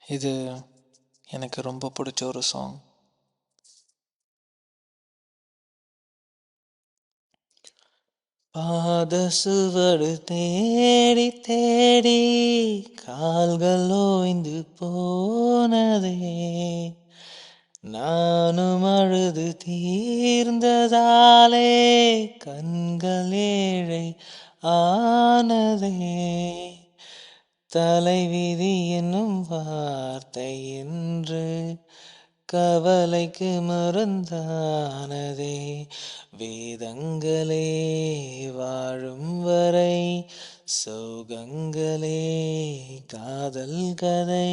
இது எனக்கு ரொம்ப பிடிச்ச ஒரு சாங். பாத சுவடு தேடி தேடி கால்கள் ஓய்ந்து போனதே, நானும் அழுது தீர்ந்ததாலே கண்கள் ஏழை ஆனதே. தலைவிதி என்னும் வார்த்தை என்று கவலைக்கு மருந்தானதே. வேதங்களே வாழும் வரை சோகங்களே காதல் கதை.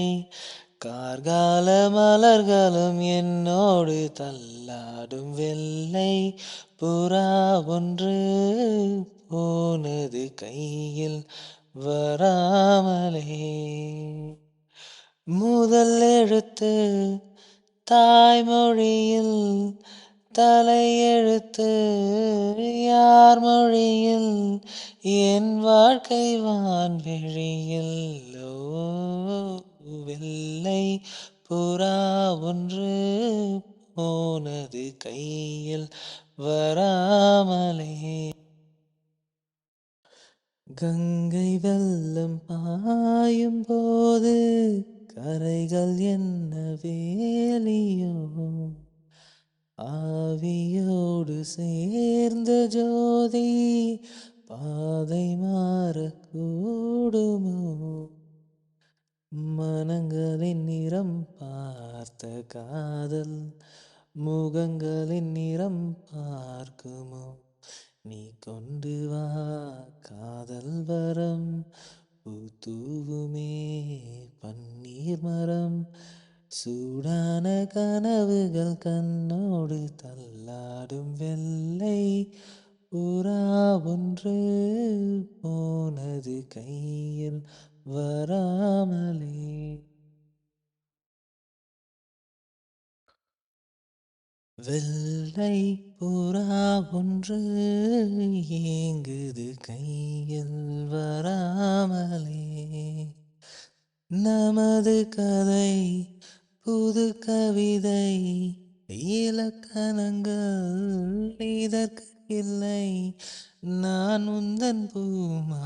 கார்கால மலர்களும் என்னோடு தள்ளாடும் வெள்ளை புறா ஒன்று போனது கையில் வராமலே. முதல் எழுத்து தாய்மொழியில், தலையெழுத்து யார் மொழியில், என் வாழ்க்கை வான்வெளியில். ஓ, வெள்ளை புறா ஒன்று போனது கையில் வராமலே. கங்கை வெள்ளம் பாயும் போது கரைகள் என்ன வேலியோ, ஆவியோடு சேர்ந்த ஜோதி பாதை மாறக்கூடுமோ. மனங்களின் நிறம் பார்த்த காதல் முகங்களின் நிறம் பார்க்குமோ. நீ கொண்டு வா காதல் வரம், பூத்தூவுமே பன்னீர் மரம். சூடான கனவுகள் கண்ணோடு தள்ளாடும் வெள்ளை புறா ஒன்று போனது கையில் வராமலே. வெள்ளை புறா ஒன்று ஏங்குது கையில் வராமலே. நமது கதை புது கவிதை, இலக்கணங்கள் இதற்கு இல்லை. நான் உந்தன் பூமா